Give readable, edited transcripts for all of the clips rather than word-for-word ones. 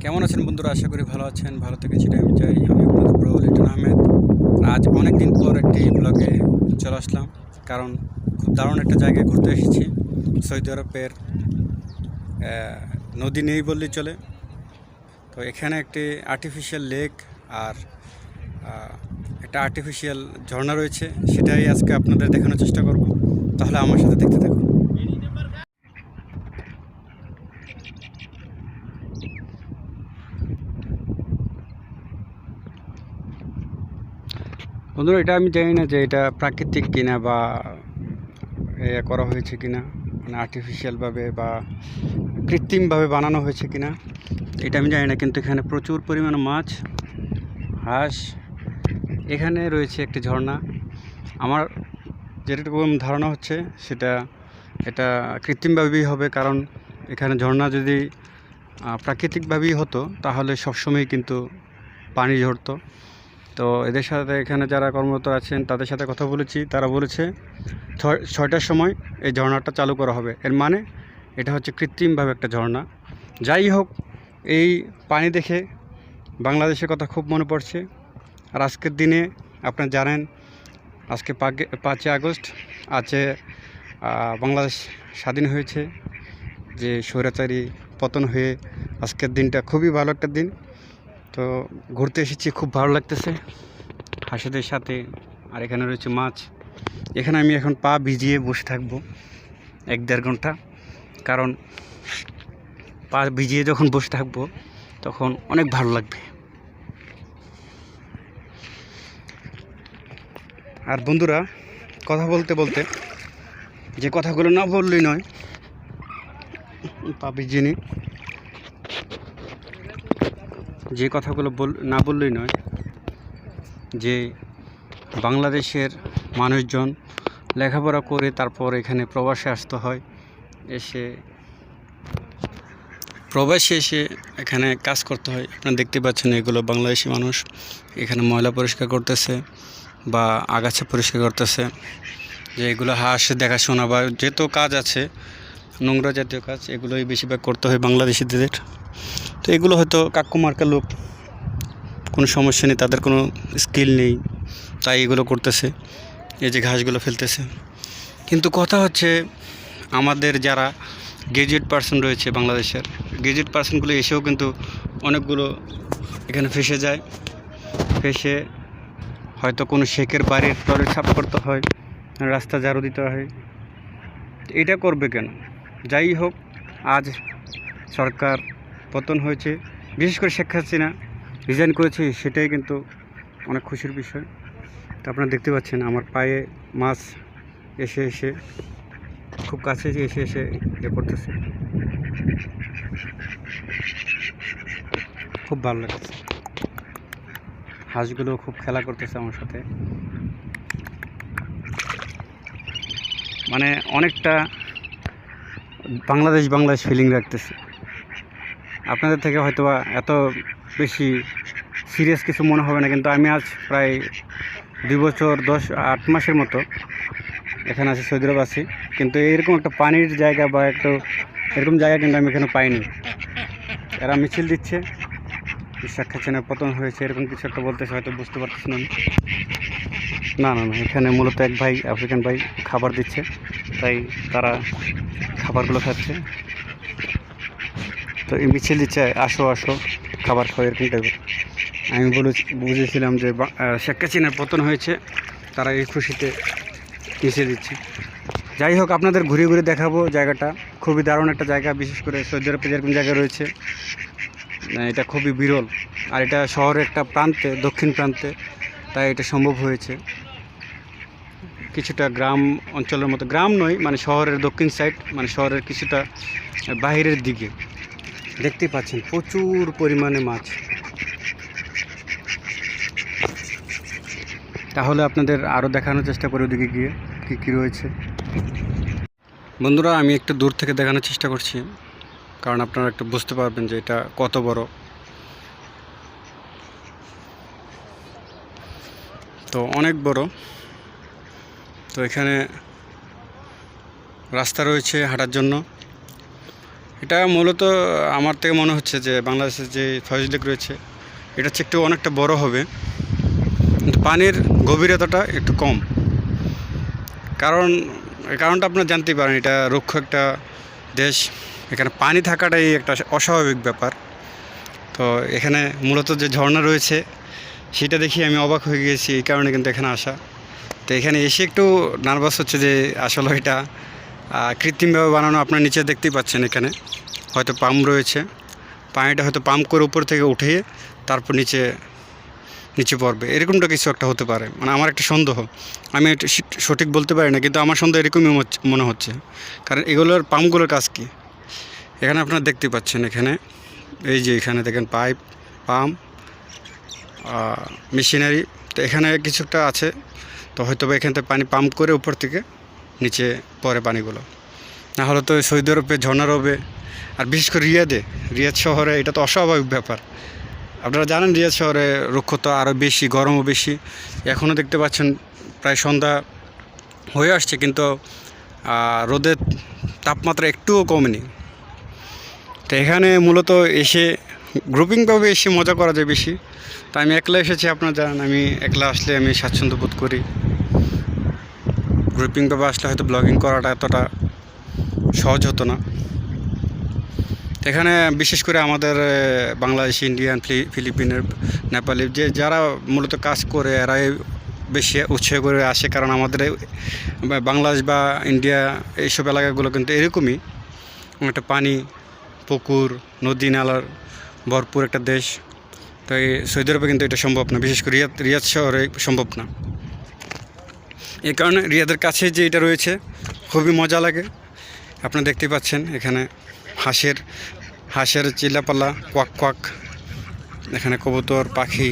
কেমন আছেন বন্ধুরা? আশা করি ভালো আছেন। ভালো থেকে সেটাই আমি চাই। আমি আপনাদের ব্রো লিটন আহমেদ। আজ অনেক দিন পর একটি ব্লগে চলে আসলাম, কারণ খুব দারুণ একটা জায়গায় ঘুরতে এসেছি। সৌদি আরবের নদী নেই বললেই চলে। তো এখানে একটি আর্টিফিশিয়াল লেক আর একটা আর্টিফিশিয়াল ঝর্ণা রয়েছে, সেটাই আজকে আপনাদের দেখানোর চেষ্টা করব। তাহলে আমার সাথে দেখতে থাকুন। বন্ধুরা, এটা আমি জানি না যে এটা প্রাকৃতিক কিনা বা করা হয়েছে কিনা, মানে আর্টিফিশিয়ালভাবে বা কৃত্রিমভাবে বানানো হয়েছে কিনা, এটা আমি জানি না। কিন্তু এখানে প্রচুর পরিমাণে মাছ, হাঁস, এখানে রয়েছে একটি ঝর্ণা। আমার যেটুকু ধারণা হচ্ছে এটা কৃত্রিমভাবেই হবে, কারণ এখানে ঝর্ণা যদি প্রাকৃতিকভাবেই হতো তাহলে সবসময় কিন্তু পানি ঝরতো। তো এদের সাথে এখানে যারা কর্মরত আছেন তাদের সাথে কথা বলেছি, তারা বলেছে 6টার সময় এই ঝর্ণাটা চালু করা হবে। এর মানে এটা হচ্ছে কৃত্রিমভাবে একটা ঝর্ণা। যাই হোক, এই পানি দেখে বাংলাদেশের কথা খুব মনে পড়ছে। আর আজকের দিনে আপনারা জানেন, আজকে 5ই আগস্ট আছে, বাংলাদেশ স্বাধীন হয়েছে। যে স্বৈরাচারী পতন হয়ে আজকের দিনটা খুবই ভালো একটা দিন। তো ঘুরতে এসেছি, খুব ভালো লাগতেছে হাঁসেদের সাথে। আর এখানে রয়েছে মাছ। এখানে আমি এখন পা ভিজিয়ে বসে থাকবো 1-1.5 ঘন্টা, কারণ পা ভিজিয়ে যখন বসে থাকবো তখন অনেক ভালো লাগবে। আর বন্ধুরা, কথা বলতে বলতে যে কথাগুলো না বললেই নয়, পা ভিজিয়ে নিই, যে কথাগুলো না বললেই নয়, যে বাংলাদেশের মানুষজন লেখাপড়া করে তারপর এখানে প্রবাসে আসতে হয়। প্রবাসে এসে এখানে কাজ করতে হয়। আপনারা দেখতে পাচ্ছেন এগুলো বাংলাদেশি মানুষ এখানে ময়লা পরিষ্কার করতেছে বা আগাছা পরিষ্কার করতেছে। যে এগুলো হাঁস দেখাশোনা বা যেহেতু কাজ আছে, নোংরা জাতীয় কাজ, এগুলোই বেশিরভাগ করতে হয় বাংলাদেশিদের। তো এগুলো হয়তো কাকুমার্কা লোক, কোনো সমস্যা নেই, তাদের কোনো স্কিল নেই, তাই এগুলো করতেছে, এই যে ঘাসগুলো ফেলতেছে। কিন্তু কথা হচ্ছে, আমাদের যারা গ্র্যাজুয়েট পার্সন রয়েছে বাংলাদেশের, গ্র্যাজুয়েট পার্সনগুলো এসেও কিন্তু অনেকগুলো এখানে ফেসে যায়। ফেসে হয়তো কোনো শেখের বাড়ির টয়লেট সাফ করতে হয়, রাস্তা ঝাড়ু দিতে হয়। এটা করবে কেন? যাই হোক, আজ সরকার পতন হয়েছে, বিশেষ করে শেখ হাসিনা রিজাইন করেছে, সেটাই কিন্তু অনেক খুশির বিষয়। তো আপনারা দেখতে পাচ্ছেন আমার পায়ে মাছ এসে এসে খুব কাছে এসে এসে করতেছে, খুব ভালো লাগছে। হাঁসগুলো খুব খেলা করতেছে আমার সাথে, মানে অনেকটা বাংলাদেশ ফিলিং রাখতেছে। আপনাদের থেকে হয়তো এত বেশি সিরিয়াস কিছু মনে হবে না, কিন্তু আমি আজ প্রায় 2 বছর 8 মাসের মতো এখানে আছি, সৌদি আরব আছি, কিন্তু এরকম একটা পানির জায়গা বা একটু এরকম জায়গা কিন্তু আমি এখানে পাইনি। এরা মিছিল দিচ্ছে, শেখ হাসিনার পতন হয়েছে, এরকম কিছু একটা বলতেছে, হয়তো বুঝতে পারতেছি না। না না না, এখানে মূলত এক ভাই, আফ্রিকান ভাই খাবার দিচ্ছে, তাই তারা খাবারগুলো খাচ্ছে। তো এই মিছিল দিচ্ছে, আসো আসো খাবার খাও, এরকম টাইপের। আমি বুঝেছিলাম যে শেখ হাসিনার পতন হয়েছে, তারা এই খুশিতে মিছিল দিচ্ছে। যাই হোক, আপনাদের ঘুরে ঘুরে দেখাবো জায়গাটা। খুবই দারুণ একটা জায়গা, বিশেষ করে সৌদি আরবে যেরকম জায়গা রয়েছে, এটা খুবই বিরল। আর এটা শহরের একটা প্রান্তে, দক্ষিণ প্রান্তে, তাই এটা সম্ভব হয়েছে। কিছুটা গ্রাম অঞ্চলের মতো, গ্রাম নয়, মানে শহরের দক্ষিণ সাইড, মানে শহরের কিছুটা বাহিরের দিকে। দেখতেই পাচ্ছেন প্রচুর পরিমাণে মাছ। তাহলে আপনাদের আরও দেখানোর চেষ্টা করি ওদিকে গিয়ে কী কী রয়েছে। বন্ধুরা, আমি একটু দূর থেকে দেখানোর চেষ্টা করছি, কারণ আপনারা একটু বুঝতে পারবেন যে এটা কত বড়। তো অনেক বড়। তো এখানে রাস্তা রয়েছে হাঁটার জন্য, এটা মূলত আমার থেকে মনে হচ্ছে যে বাংলাদেশের যে ফয়েজ লেক রয়েছে এটা হচ্ছে একটু অনেকটা বড় হবে, কিন্তু পানির গভীরতাটা একটু কম। কারণটা আপনারা জানতেই পারেন, এটা রুক্ষ একটা দেশ, এখানে পানি থাকাটাই একটা অস্বাভাবিক ব্যাপার। তো এখানে মূলত যে ঝর্ণা রয়েছে সেটা দেখি আমি অবাক হয়ে গিয়েছি, এই কারণে কিন্তু এখানে আসা। তো এখানে এসে একটু নার্ভাস হচ্ছে যে আসলে এটা কৃত্রিমভাবে বানানো। আপনার নিচে দেখতেই পাচ্ছেন এখানে হয়তো পাম্প রয়েছে, পানিটা হয়তো পাম্প করে উপর থেকে উঠিয়ে তারপর নিচে পড়বে, এরকমটা কিছু একটা হতে পারে। মানে আমার একটা সন্দেহ, আমি এটা সঠিক বলতে পারি না, কিন্তু আমার সন্দেহ এরকমই মনে হচ্ছে। কারণ এগুলোর পাম্পগুলোর কাজ কী এখানে আপনারা দেখতে পাচ্ছেন। এখানে এই যে এখানে দেখেন পাইপ, পাম্প, মেশিনারি, তো এখানে কিছু একটা আছে। তো হয়তো বা এখান থেকে পানি পাম্প করে উপর থেকে নিচে পড়ে পানিগুলো, না হলে তো সৌদি আরবে ঝর্ণা রবে। আর বিশেষ করে রিয়াদ শহরে এটা তো অস্বাভাবিক ব্যাপার। আপনারা জানেন রিয়াদ শহরে রুক্ষতা আরও বেশি, গরমও বেশি। এখনও দেখতে পাচ্ছেন প্রায় সন্ধ্যা হয়ে আসছে, কিন্তু রোদের তাপমাত্রা একটুও কমেনি। তো এখানে মূলত এসে গ্রুপিংভাবে এসে মজা করা যায় বেশি। তো আমি একলা এসেছি, আপনারা জানেন আমি একলা আসলে আমি স্বাচ্ছন্দ্য বোধ করি। গ্রুপিংভাবে আসলে হয়তো ব্লগিং করাটা এতটা সহজ হতো না। এখানে বিশেষ করে আমাদের বাংলাদেশি, ইন্ডিয়ান, ফিলিপিনের, নেপালি যারা মূলত কাজ করে এরাই বেশি উৎসাহ করে আসে। কারণ আমাদের বাংলাদেশ বা ইন্ডিয়া এইসব এলাকাগুলো কিন্তু এরকমই একটা পানি, পুকুর, নদী নালার ভরপুর একটা দেশ। তো এই সৌদি আরবে কিন্তু এটা সম্ভব না, বিশেষ করে রিয়াদ শহরে সম্ভব না। এই কারণে রিয়াদের কাছে যে এটা রয়েছে খুবই মজা লাগে। আপনারা দেখতে পাচ্ছেন এখানে হাঁসের চিল্লাপাল্লা, কোয়াক কোয়াক, এখানে কবুতর, পাখি,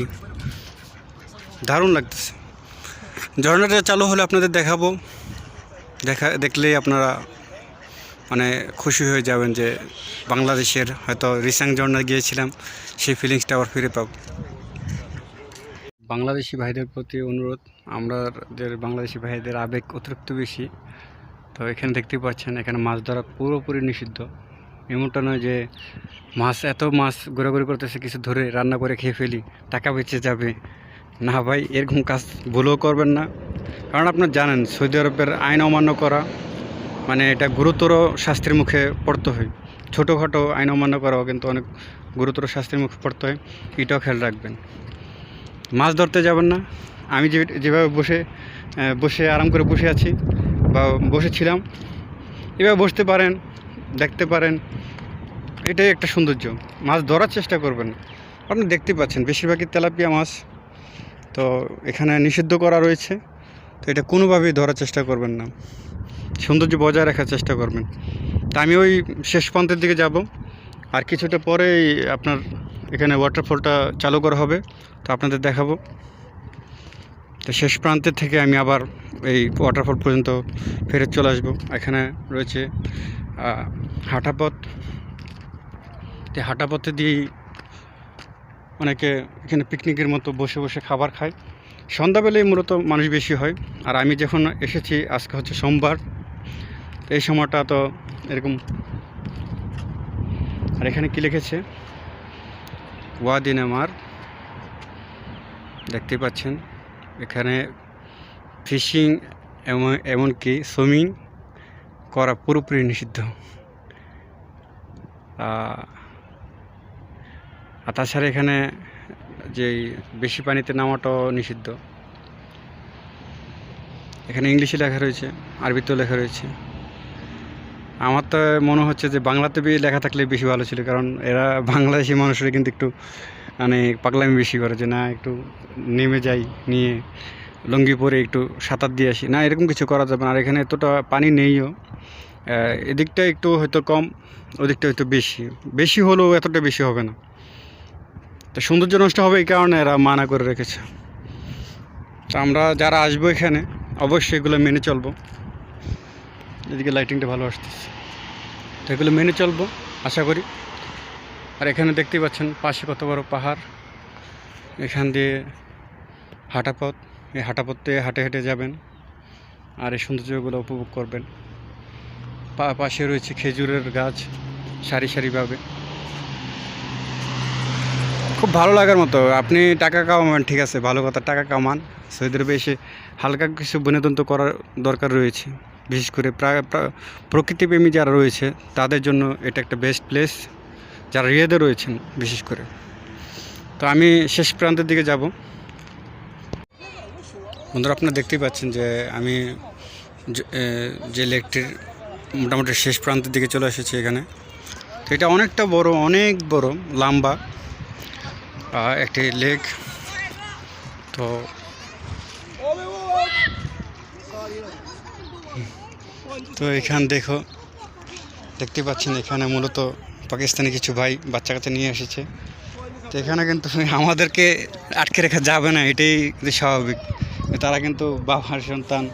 দারুণ লাগতেছে। ঝর্ণাটা চালু হলে আপনাদের দেখাবো, দেখলেই আপনারা মানে খুশি হয়ে যাবেন যে বাংলাদেশের হয়তো রিসাং ঝর্ণা গিয়েছিলাম, সেই ফিলিংসটা আবার ফিরে পাব। বাংলাদেশি ভাইদের প্রতি অনুরোধ, আমাদের বাংলাদেশি ভাইদের আবেগ অতিরিক্ত বেশি। তো এখানে দেখতেই পাচ্ছেন এখানে মাছ ধরা পুরোপুরি নিষিদ্ধ। এমনটা নয় যে এত মাছ ঘোরাঘুরি করতেছে, কিছু ধরে রান্না করে খেয়ে ফেলি, টাকা বেঁচে যাবে না ভাই, এরকম কাজ ভুলও করবেন না। কারণ আপনারা জানেন সৌদি আরবের আইন অমান্য করা মানে এটা গুরুতর শাস্তির মুখে পড়তে হয়। ছোটোখাটো আইন অমান্য করাও কিন্তু অনেক গুরুতর শাস্তির মুখে পড়তে হয়, এটাও খেয়াল রাখবেন। মাছ ধরতে যাবেন না। আমি যেভাবে বসে আরাম করে বসে আছি বা বসেছিলাম, এভাবে বসতে পারেন, দেখতে পারেন, এটাই একটা সৌন্দর্য। মাছ ধরার চেষ্টা করবেন। আপনি দেখতে পাচ্ছেন বেশিরভাগই তেলাপিয়া মাছ, তো এখানে নিষিদ্ধ করা রয়েছে। তো এটা কোনোভাবেই ধরার চেষ্টা করবেন না, সৌন্দর্য বজায় রাখার চেষ্টা করবেন। তা আমি ওই শেষ প্রান্তের দিকে যাব, আর কিছুটা পরেই আপনার এখানে ওয়াটারফলটা চালু করা হবে, তো আপনাদের দেখাবো। তো শেষ প্রান্তের থেকে আমি আবার এই ওয়াটারফল পর্যন্ত ফেরত চলে আসবো। এখানে রয়েছে হাঁটাপথ, এই হাঁটাপথে দিয়েই অনেকে এখানে পিকনিকের মতো বসে বসে খাবার খায়। সন্ধ্যাবেলায় মূলত মানুষ বেশি হয়। আর আমি যখন এসেছি আজকে হচ্ছে সোমবার, এই সময়টা তো এরকম। আর এখানে কি লিখেছে, ওয়াদি নামার, দেখতেই পাচ্ছেন। এখানে ফিশিং এমনকি সুইমিং করা পুরোপুরি নিষিদ্ধ। আর তাছাড়া এখানে যেই বেশি পানিতে নামাটাও নিষিদ্ধ। এখানে ইংলিশে লেখা রয়েছে, আরবিতেও লেখা রয়েছে। আমার তো মনে হচ্ছে যে বাংলাতে লেখা থাকলে বেশি ভালো ছিল, কারণ এরা বাংলাদেশি মানুষরা কিন্তু একটু মানে পাগলামি বেশি করে, যে না একটু নেমে যাই, নিয়ে লুঙ্গি পরে একটু সাঁতার দিয়ে আসি, না এরকম কিছু করা যাবে না। আর এখানে এতটা পানি নেইও, এদিকটা একটু হয়তো কম, ওদিকটা হয়তো বেশি হলেও এতটা বেশি হবে না। তো সৌন্দর্য নষ্ট হবে, এই কারণে এরা মানা করে রেখেছে। তো আমরা যারা আসবো এখানে অবশ্যই এগুলো মেনে চলবো। এদিকে লাইটিংটা ভালো আসতেছে, তো এগুলো মেনে চলবো আশা করি। আর এখানে দেখতেই পাচ্ছেন পাশে কত বড় পাহাড়, এখান দিয়ে হাঁটাপথ, এই হাঁটাপথে হাঁটে হেঁটে যাবেন আর এই সৌন্দর্যগুলো উপভোগ করবেন। পাশে রয়েছে খেজুরের গাছ, সারি সারিভাবে। খুব ভালো লাগার মতো। আপনি টাকা কামান, ঠিক আছে, ভালো কথা, টাকা কামান, সৌদি আরবে এসে হালকা কিছু বিনোদন তো করার দরকার রয়েছে। বিশেষ করে প্রকৃতিপ্রেমী যারা রয়েছে তাদের জন্য এটা একটা বেস্ট প্লেস, যারা রিয়াদে রয়েছেন বিশেষ করে। তো আমি শেষ প্রান্তের দিকে যাব। বন্ধুরা, আপনারা দেখতেই পাচ্ছেন যে আমি যে লেকটির মোটামুটি শেষ প্রান্তের দিকে চলে এসেছি এখানে। তো এটা অনেকটা বড়, অনেক বড় লম্বা একটি লেক। তো এখানে দেখতে পাচ্ছেন, এখানে মূলত পাকিস্তানি কিছু ভাই বাচ্চা কাচ্চা নিয়ে এসেছে। তো এখানে কিন্তু আমাদেরকে আটকে রাখা যাবে না, এটাই স্বাভাবিক। তারা কিন্তু বাবার সন্তান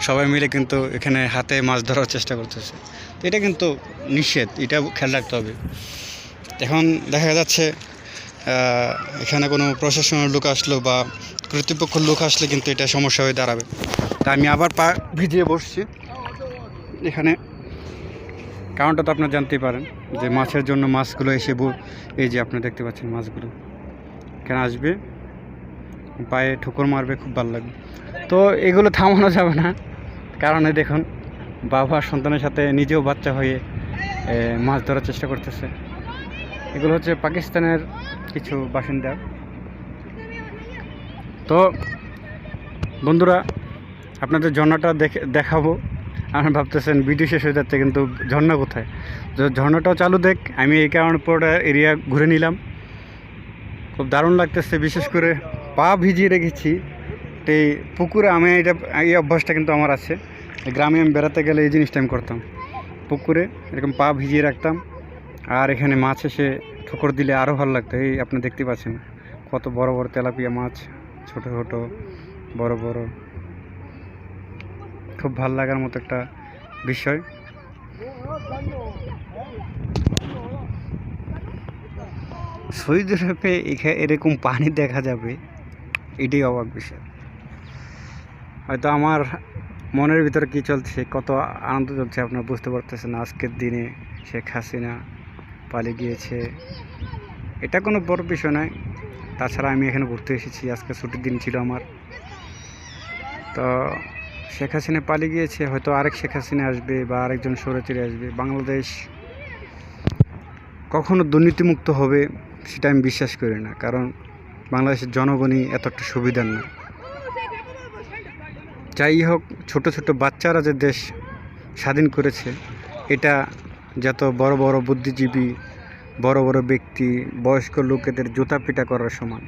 সবাই মিলে কিন্তু এখানে হাতে মাছ ধরার চেষ্টা করতেছে। তো এটা কিন্তু নিষেধ, এটা খেয়াল রাখতে হবে। এখন দেখা যাচ্ছে এখানে কোনো প্রশাসনের লোক আসলো বা কর্তৃপক্ষের লোক আসলে কিন্তু এটা সমস্যা হয়ে দাঁড়াবে। তা আমি আবার পা ভিজিয়ে বসছি এখানে। কারণটা তো আপনারা জানতেই পারেন যে মাছের জন্য মাছগুলো এসে এই যে আপনি দেখতে পাচ্ছেন মাছগুলো এখানে আসবে, পায়ে ঠুকর মারবে, খুব ভালো লাগবে। তো এগুলো থামানো যাবে না, কারণ দেখুন বাবা সন্তানের সাথে নিজেও বাচ্চা হয়ে মাছ ধরার চেষ্টা করতেছে। এগুলো হচ্ছে পাকিস্তানের কিছু বাসিন্দা। তো বন্ধুরা, আপনাদের ঝর্ণাটা দেখাবো। আপনি ভাবতেছেন ভিডিও শেষ হয়ে যাচ্ছে, কিন্তু ঝর্ণা কোথায়? ঝর্ণাটাও চালু দেখ, আমি এই কারণে পুরোটা এরিয়া ঘুরে নিলাম। খুব দারুণ লাগতেছে, বিশেষ করে পা ভিজিয়ে রেখেছি এই পুকুরে। আমি এই অভ্যাসটা কিন্তু আমার আছে, গ্রামে আমি বেড়াতে গেলে এই জিনিসটা আমি করতাম। পুকুরে এরকম পা ভিজিয়ে রাখতাম, আর এখানে মাছ এসে ঠোকর দিলে আরও ভালো লাগতো। এই আপনি দেখতে পাচ্ছেন কত বড় বড় তেলাপিয়া মাছ, ছোট ছোট, বড় বড়, খুব ভাল লাগার মতো একটা বিষয়। সৌদি আরবে এরকম পানি দেখা যাবে, এটাই অবাক বিষয়। হয়তো আমার মনের ভিতরে কী চলছে, কত আনন্দ চলছে আপনারা বুঝতে পারতেছেন। আজকের দিনে শেখ হাসিনা পালিয়ে গিয়েছে, এটা কোনো বড় বিষয় নয়। তাছাড়া আমি এখানে ঘুরতে এসেছি, আজকে ছুটির দিন ছিল আমার। তো শেখ হাসিনা পালিয়ে গিয়েছে, হয়তো আরেক শেখ হাসিনা আসবে বা আরেকজন স্বৈরাচারী আসবে। বাংলাদেশ কখনো দুর্নীতিমুক্ত হবে সেটা আমি বিশ্বাস করি না, কারণ বাংলাদেশের জনগণই এতটা সুবিধার না। যাই হোক, ছোট ছোট বাচ্চারা যে দেশ স্বাধীন করেছে, এটা যত বড় বড় বুদ্ধিজীবী, বড় বড় ব্যক্তি, বয়স্ক লোকেদের জুতা পিটা করার সমান,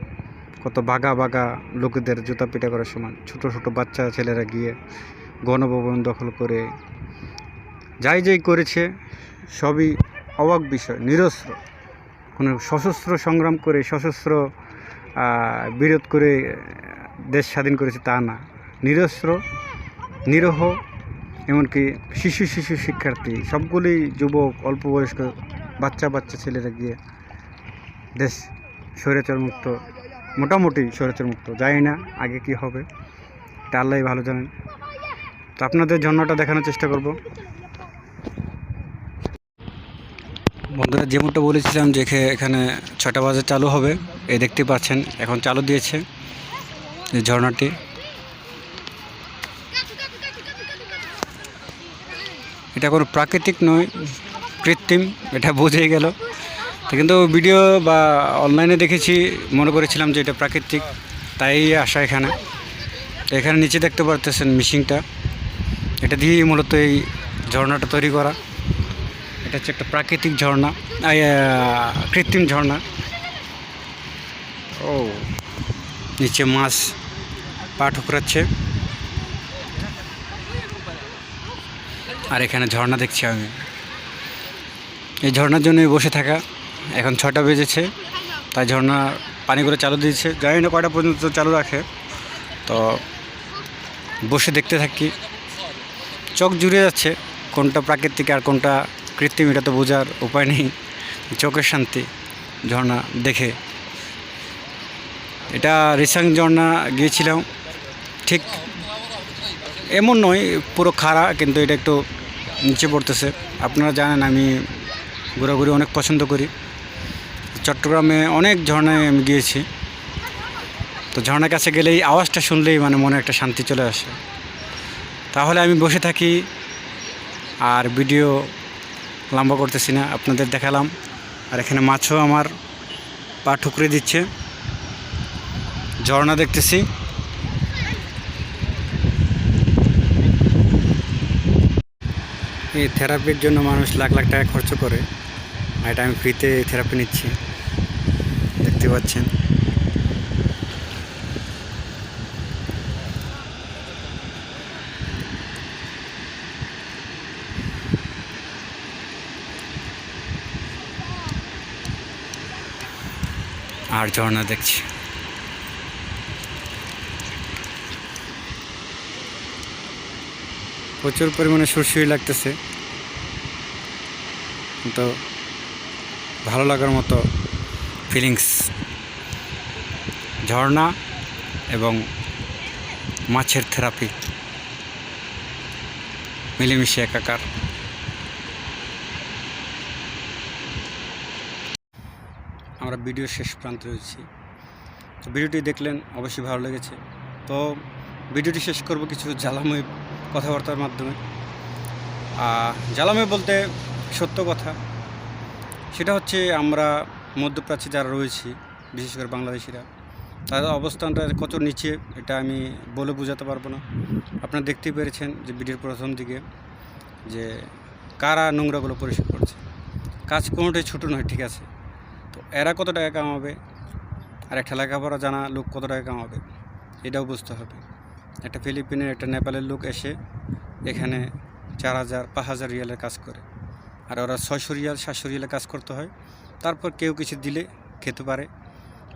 কত বাঘা বাঘা লোকেদের জুতা পিটা করার সমান। ছোট ছোট বাচ্চা ছেলেরা গিয়ে গণভবন দখল করে যাই করেছে, সবই অবাক বিষয়। নিরস্ত্র, কোনো সশস্ত্র সংগ্রাম করে, সশস্ত্র বিরোধ করে দেশ স্বাধীন করেছে তা না। নিরস্ত্র, নিরহ, এমনকি শিশু শিক্ষার্থী, সবগুলি যুবক, অল্প বয়স্ক বাচ্চা ছেলেরা গিয়ে দেশ স্বৈরাচার মুক্ত, মোটামুটি স্বৈরাচার মুক্ত। জানি না আগে কি হবে, এটা আল্লাহই ভালো জানেন। তো আপনাদের ঝর্ণাটা দেখানোর চেষ্টা করব। বন্ধুরা, যেমনটা বলেছিলাম যে এখানে 6টা বাজে চালু হবে, এই দেখতে পাচ্ছেন এখন চালু দিয়েছে এই ঝর্ণাটি। এটা কোনো প্রাকৃতিক নয়, কৃত্রিম, এটা বোঝাই গেল। তো কিন্তু ভিডিও বা অনলাইনে দেখেছি, মনে করেছিলাম যে এটা প্রাকৃতিক, তাই আসা এখানে। তো এখানে নিচে দেখতে পারতেছেন মিশিংটা, এটা দিয়েই মূলত এই ঝর্ণাটা তৈরি করা। এটা হচ্ছে একটা প্রাকৃতিক ঝর্ণা, কৃত্রিম ঝর্ণা। ও, নিচে মাছ পা ঠুকরাচ্ছে, আর এখানে ঝর্ণা দেখছি আমি। এই ঝর্ণার জন্যই বসে থাকা। এখন 6টা বেজেছে, তাই ঝর্ণা পানিগুলো চালু দিয়েছে, জানি না কয়টা পর্যন্ত চালু রাখে। তো বসে দেখতে থাকি, চোখ জুড়ে যাচ্ছে কোনটা প্রাকৃতিক আর কোনটা কৃত্রিম, এটা তো বোঝার উপায় নেই। চোখের শান্তি ঝর্ণা দেখে। এটা রিসাং ঝর্ণা গিয়েছিলাম, ঠিক এমন নয় পুরো খাড়া, কিন্তু এটা একটু নিচে পড়তেছে। আপনারা জানেন আমি ঘোরাঘুরি অনেক পছন্দ করি। চট্টগ্রামে অনেক ঝর্ণায় আমি গিয়েছি। তো ঝর্ণার কাছে গেলেই আওয়াজটা শুনলেই মানে মনে একটা শান্তি চলে আসে। তাহলে আমি বসে থাকি আর ভিডিও লম্বা করতেছি না, আপনাদের দেখালাম। আর এখানে মাছও আমার পা ঠুকরে দিচ্ছে, ঝর্ণা দেখতেছি। এই থেরাপির জন্য মানুষ লাখ লাখ টাকা খরচ করে, আর এটা আমি ফ্রিতে থেরাপি নিচ্ছি, দেখতে পাচ্ছেন। আর ঝর্ণা দেখছি। প্রচুর পরিমাণে সুরসুরি লাগতেছে, তো ভালো লাগার মতো ফিলিংস। ঝর্ণা এবং মাছের থেরাপি মিলেমিশে একাকার। আমরা ভিডিও শেষ প্রান্তে রয়েছি। তো ভিডিওটি দেখলেন, অবশ্যই ভালো লেগেছে। তো ভিডিওটি শেষ করব কিছু জ্বালাময় কথাবার্তার মাধ্যমে। জ্বালাময় বলতে সত্য কথা, সেটা হচ্ছে আমরা মধ্যপ্রাচ্যে যারা রয়েছি, বিশেষ করে বাংলাদেশিরা, তাদের অবস্থানটা কত নিচে এটা আমি বলে বোঝাতে পারবো না। আপনারা দেখতেই পেরেছেন যে ভিডিওর প্রথম দিকে যে কারা নোংরাগুলো পরিষ্কার করছে। কাজ কোনোটাই ছোটো নয়, ঠিক আছে। তো এরা কত টাকা কামাবে, আর একটা লেখাপড়া জানা লোক কত টাকা কামাবে, এটাও বুঝতে হবে। একটা ফিলিপিনের, একটা নেপালের লোক এসে এখানে 4000 5000 রিয়ালের কাজ করে, আর ওরা 600 রিয়াল 700 রিয়ালের কাজ করতে হয়। তারপর কেউ কিছু দিলে খেতে পারে,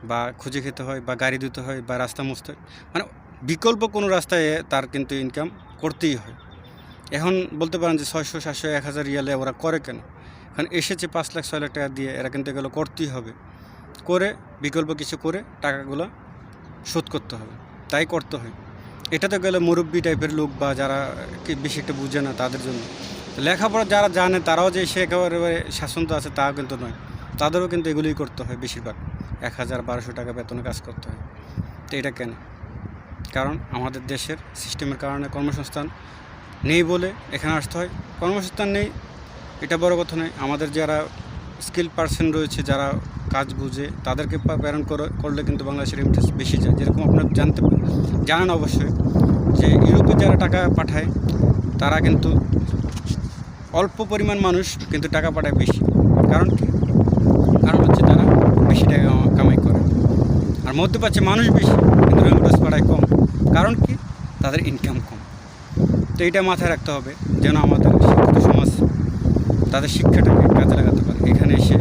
বা খুঁজে খেতে হয়, বা গাড়ি ধুতে হয়, বা রাস্তা মুছতে হয়। মানে বিকল্প কোনো রাস্তায় তার কিন্তু ইনকাম করতেই হয়। এখন বলতে পারেন যে 600 700 1000 রিয়ালে ওরা করে কেন? কারণ এসেছে 5 লাখ 6 লাখ টাকা দিয়ে, এরা কিন্তু এগুলো করতেই হবে। করে বিকল্প কিছু করে টাকাগুলো শোধ করতে হবে, তাই করতে হয়। এটা তো গেলে মুরব্বি টাইপের লোক বা যারা বেশি একটা বুঝে না তাদের জন্য। লেখাপড়া যারা জানে তারাও যে সে একেবারে শাসন তো আছে তাও কিন্তু নয়, তাদেরও কিন্তু এগুলোই করতে হয়। বেশিরভাগ 1000 1200 টাকা বেতনে কাজ করতে হয়। তো এটা কেন? কারণ আমাদের দেশের সিস্টেমের কারণে কর্মসংস্থান নেই বলে এখানে আসতে হয়। কর্মসংস্থান নেই, এটা বড় কথা নয়। আমাদের যারা স্কিল পার্সন রয়েছে, যারা কাজ বুঝে, তাদেরকে প্রেরণ করলে কিন্তু বাংলাদেশের রেমিটেন্স বেশি যায়। যেরকম আপনারা জানেন অবশ্যই যে ইউরোপে যারা টাকা পাঠায় তারা কিন্তু অল্প পরিমাণ মানুষ কিন্তু টাকা পাঠায় বেশি। কারণ কি? কারণ হচ্ছে তারা বেশি টাকা কামাই করে। আর মধ্যপ্রাচ্যে মানুষ বেশি কিন্তু রেমিটেন্স পাঠায় কম। কারণ কি? তাদের ইনকাম কম। তো এইটা মাথায় রাখতে হবে যেন আমাদের শিক্ষিত সমাজ তাদের শিক্ষাটাকে কাজে লাগাতে পারে। এখানে এসে